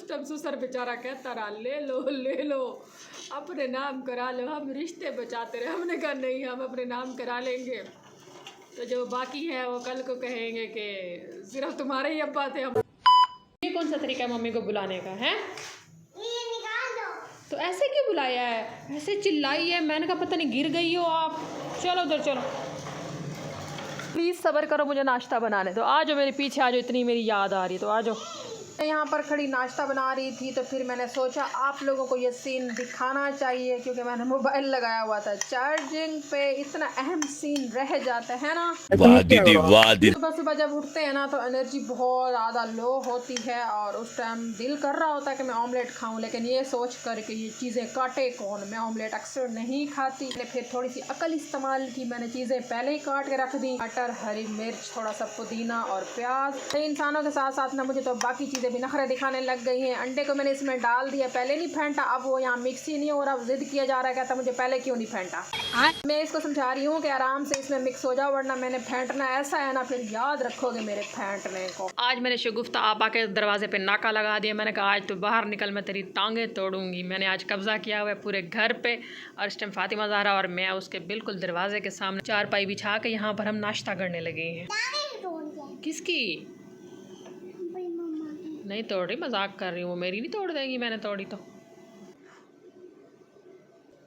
उस टाइम ससुर बेचारा कहता रहा ले लो अपने नाम करा लो, हम रिश्ते बचाते रहे। हमने कहा नहीं, हम अपने नाम करा लेंगे, तो जो बाकी है वो कल को कहेंगे कि सिर्फ तुम्हारे ही अब्बा थे। हम ये कौन सा तरीका है मम्मी को बुलाने का है? तो ऐसे क्यों बुलाया है? ऐसे चिल्लाई है, मैंने कहा पता नहीं गिर गई हो आप। चलो उधर चलो, प्लीज़ सब्र करो, मुझे नाश्ता बनाने दो। आ जाओ मेरे पीछे आ जाओ, इतनी मेरी याद आ रही है तो आ जाओ। मैं यहाँ पर खड़ी नाश्ता बना रही थी तो फिर मैंने सोचा आप लोगों को ये सीन दिखाना चाहिए, क्योंकि मैंने मोबाइल लगाया हुआ था चार्जिंग पे। इतना अहम सीन रह जाता है ना। वाह दीदी वाह दीदी। सुबह सुबह जब उठते हैं ना तो एनर्जी बहुत ज़्यादा लो होती है और उस टाइम दिल कर रहा होता है कि मैं ऑमलेट खाऊं, लेकिन ये सोच कर कि ये चीज़ें काटे कौन, मैं ऑमलेट अक्सर नहीं खाती। मैंने फिर थोड़ी सी अकल इस्तेमाल की, मैंने चीज़ें पहले ही काट के रख दी, मटर, हरी मिर्च, थोड़ा सा पुदीना और प्याज। इंसानों के साथ साथ ना मुझे तो बाकी चीज़ें भी नखरे दिखाने लग गई हैं। अंडे को मैंने इसमें डाल दिया, पहले नहीं फेंटा, अब वो यहाँ मिक्स ही नहीं हो रहा, जिद किया जा रहा है, कहता मुझे पहले क्यों नहीं फेंटा। मैं इसको समझा रही हूँ कि आराम से इसमें मिक्स हो जाओ, वरना मैंने फेंटना ऐसा है ना, फिर याद रखोगे मेरे फेंटने को। आज मैंने शगुफ्ता आपा के दरवाजे पे नाका लगा दिया। मैंने कहा आज तो बाहर निकल, मैं तेरी टांगे तोड़ूंगी। मैंने आज कब्जा किया हुआ है पूरे घर पे और इस टाइम फातिमा ज़हरा और मैं उसके बिल्कुल दरवाजे के सामने चारपाई बिछा के यहाँ पर हम नाश्ता करने लगे हैं। किसकी? नहीं तोड़ रही, मजाक कर रही हूँ, वो मेरी नहीं तोड़ देगी, मैंने तोड़ी तो।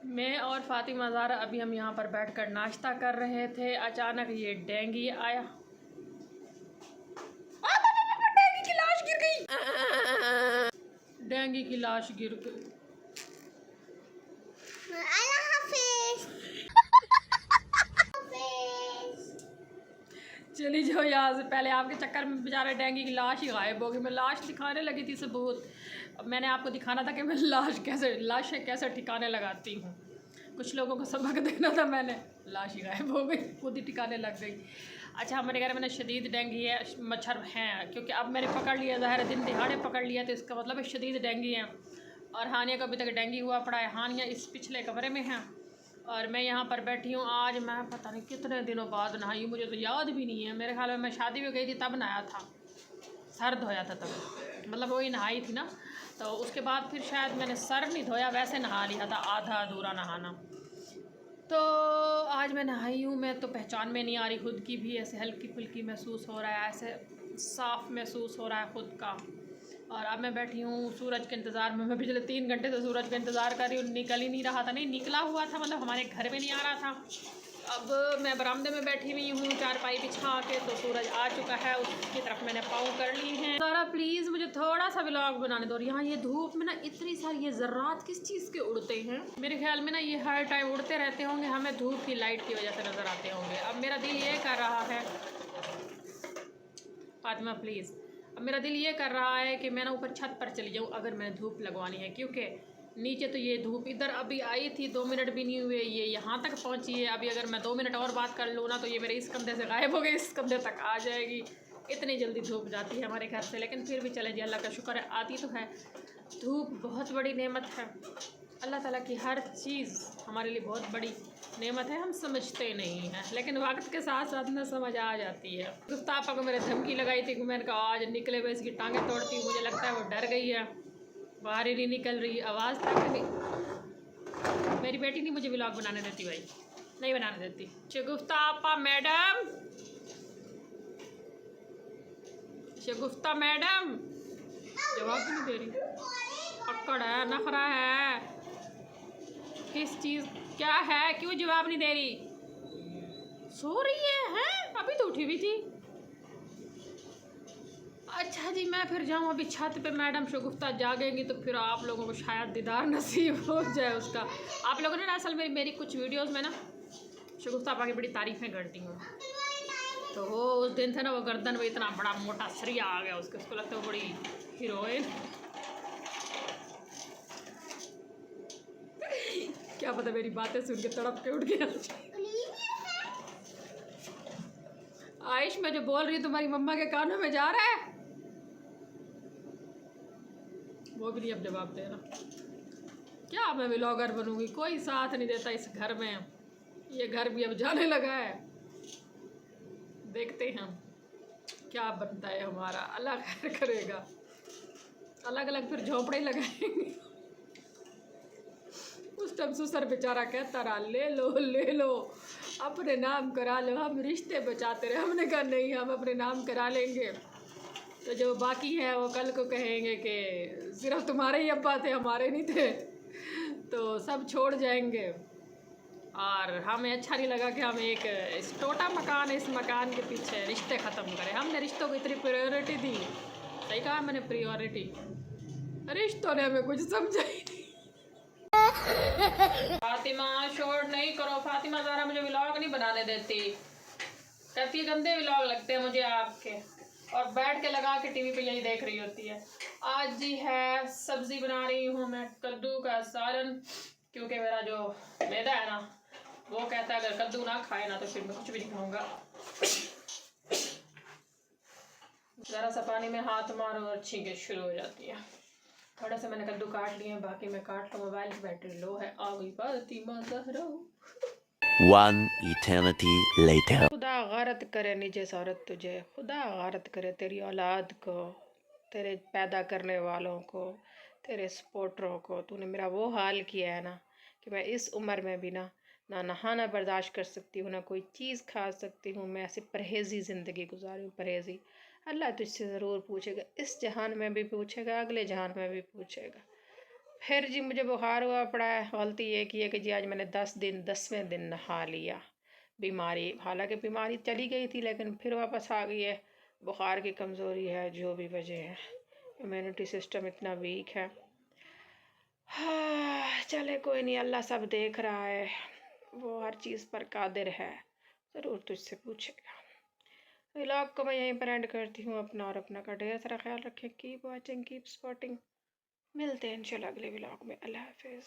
मैं और फातिमा ज़हरा अभी हम यहाँ पर बैठकर नाश्ता कर रहे थे, अचानक ये डेंगी आया। डेंगी की लाश गिर गई, डेंगी की लाश गिर गई। चली जाओ यहाँ से, पहले आपके चक्कर में बेचारा डेंगी की लाश ही गायब हो गई। मैं लाश दिखाने लगी थी सबूत, अब मैंने आपको दिखाना था कि मैं लाशें कैसे ठिकाने लगाती हूँ। कुछ लोगों को सबक देना था मैंने, लाश ही गायब हो गई, खुद ही ठिकाने लग गई। अच्छा हमारे घर में शदीद डेंगी है, मच्छर हैं, क्योंकि अब मैंने पकड़ लिया, ज़ाहिर दिन दिहाड़े पकड़ लिया, तो इसका मतलब है शदीद डेंगी है। और हानिया को अभी तक डेंगी हुआ पड़ा है, हानिया इस पिछले कमरे में हैं और मैं यहाँ पर बैठी हूँ। आज मैं पता नहीं कितने दिनों बाद नहाई, मुझे तो याद भी नहीं है। मेरे ख्याल में मैं शादी में गई थी तब नहाया था, सर धोया था तब, मतलब वही नहाई थी ना, तो उसके बाद फिर शायद मैंने सर नहीं धोया, वैसे नहा लिया था, आधा अधूरा नहाना। तो आज मैं नहाई हूँ, मैं तो पहचान में नहीं आ रही खुद की भी, ऐसे हल्की फुल्की महसूस हो रहा है, ऐसे साफ़ महसूस हो रहा है खुद का। और अब मैं बैठी हूँ सूरज के इंतज़ार में। मैं पिछले 3 घंटे से सूरज का इंतज़ार कर रही हूँ, निकल ही नहीं रहा था, नहीं निकला हुआ था, मतलब हमारे घर में नहीं आ रहा था। अब मैं बरामदे में बैठी हुई हूँ चारपाई बिछा के, तो सूरज आ चुका है, उसकी तरफ मैंने पाँव कर ली हैं। सारा प्लीज़ मुझे थोड़ा सा व्लॉग बनाने दो। और यहाँ ये धूप में ना इतनी सारी ये ज़र्रात किस चीज़ के उड़ते हैं, मेरे ख्याल में ना ये हर टाइम उड़ते रहते होंगे, हमें धूप की लाइट की वजह से नज़र आते होंगे। अब मेरा दिल ये कर रहा है, फातिमा प्लीज़, अब मेरा दिल ये कर रहा है कि मैं ना ऊपर छत पर चली जाऊँ अगर मैंने धूप लगवानी है, क्योंकि नीचे तो ये धूप इधर अभी आई थी, 2 मिनट भी नहीं हुए ये यहाँ तक पहुँची है। अभी अगर मैं 2 मिनट और बात कर लूँ ना तो ये मेरे इस कंधे से गायब हो गई, इस कंधे तक आ जाएगी। इतनी जल्दी धूप जाती है हमारे घर से, लेकिन फिर भी चले जी, अल्लाह का शुक्र है आती तो है। धूप बहुत बड़ी नेमत है, अल्लाह ताला की हर चीज़ हमारे लिए बहुत बड़ी नेमत है, हम समझते नहीं हैं, लेकिन वक्त के साथ साथ में समझ आ जाती है। गुस्ताफा को मैंने धमकी लगाई थी कि मैंने कहा आज निकले हुए इसकी टांगें तोड़ती हूँ, मुझे लगता है वो डर गई है, बाहर ही नहीं निकल रही, आवाज़ तक नहीं। मेरी बेटी नहीं मुझे व्लॉग बनाने देती भाई, नहीं बनाने देती। शगुफ्ता मैडम, शगुफ्ता मैडम जवाब नहीं दे रही, पकड़ है, नखरा है, किस चीज़ क्या है, क्यों जवाब नहीं दे रही? सो रही है? अभी तो उठी हुई थी। अच्छा जी मैं फिर जाऊँ अभी छत पे, मैडम शगुफ्ता जागेंगी तो फिर आप लोगों को शायद दीदार नसीब हो जाए उसका। आप लोगों ने ना असल में मेरी कुछ वीडियोस में ना शगुफ्ता आपा की बड़ी तारीफ़ें करती हूँ, तो वो उस दिन थे ना, वो गर्दन में इतना बड़ा मोटा सरिया आ गया उसके, उसको लगता है वो बड़ी हीरोइन। क्या पता मेरी बातें सुन के तड़प के उठ गया। आयुष मैं जो बोल रही हूँ तुम्हारी मम्मा के कानों में जा रहा है? वो भी नहीं अब जवाब देना। क्या मैं व्लॉगर बनूंगी, कोई साथ नहीं देता इस घर में, ये घर भी अब जाने लगा है। देखते हैं क्या बनता है हमारा, अल्लाह खैर करेगा। अलग अलग फिर झोपड़े लगाएंगे। उस टाइम ससुर बेचारा कहता रहा ले लो अपने नाम करा लो, हम रिश्ते बचाते रहे। हमने कहा नहीं, हम अपने नाम करा लेंगे, तो जो बाकी है वो कल को कहेंगे कि सिर्फ तुम्हारे ही अब्बा थे, हमारे नहीं थे, तो सब छोड़ जाएंगे। और हमें अच्छा नहीं लगा कि हम एक इस टोटा मकान है, इस मकान के पीछे रिश्ते ख़त्म करें। हमने रिश्तों को इतनी प्रायोरिटी दी, सही कहा मैंने, प्रायोरिटी। रिश्तों ने हमें कुछ समझा ही नहीं। फातिमा शोर नहीं करो, फातिमा ज़रा मुझे व्लॉग नहीं बनाने देती, कहती है गंदे व्लॉग लगते हैं मुझे आपके, और बैठ के लगा के टीवी पे यही देख रही होती है। आज जी है सब्ज़ी बना रही हूँ मैं कद्दू का सालन, क्योंकि मेरा जो मैदा है ना वो कहता है अगर कद्दू ना खाए ना तो फिर मैं कुछ भी नहीं खाऊंगा। ज़रा सा पानी में हाथ मारो और छींके शुरू हो जाती है। थोड़ा सा मैंने कद्दू काट लिए, बाकी मैं काट लूँ। मोबाइल की बैटरी लो है, आ गई Fatima Zahra. One eternity later. खुदा गारत करे निजस औरत तुझे, खुदा गारत करे तेरी औलाद को, तेरे पैदा करने वालों को, तेरे सपोर्टरों को। तूने मेरा वो हाल किया है ना कि मैं इस उम्र में भी ना नहाना बर्दाश्त कर सकती हूँ, ना कोई चीज़ खा सकती हूँ। मैं ऐसी परहेज़ी ज़िंदगी गुजारी हूँ, परहेज़ी। अल्लाह तुझसे ज़रूर पूछेगा, इस जहान में भी पूछेगा, अगले जहान में भी पूछेगा। फिर जी मुझे बुखार हुआ पड़ा है। गलती ये की है कि जी आज मैंने 10वें दिन नहा लिया। बीमारी, हालांकि बीमारी चली गई थी लेकिन फिर वापस आ गई है। बुखार की कमज़ोरी है, जो भी वजह है, इम्यूनिटी सिस्टम इतना वीक है। हाँ चले कोई नहीं, अल्लाह सब देख रहा है, वो हर चीज़ पर कादिर है, ज़रूर तुझसे पूछेगा। व्लॉग को मैं यहीं पर एंड करती हूँ अपना, और अपना का ढेर सारा ख्याल रखें। Keep watching, keep supporting. मिलते हैं इंशाल्लाह अगले व्लॉग में। अल्लाह हाफिज़।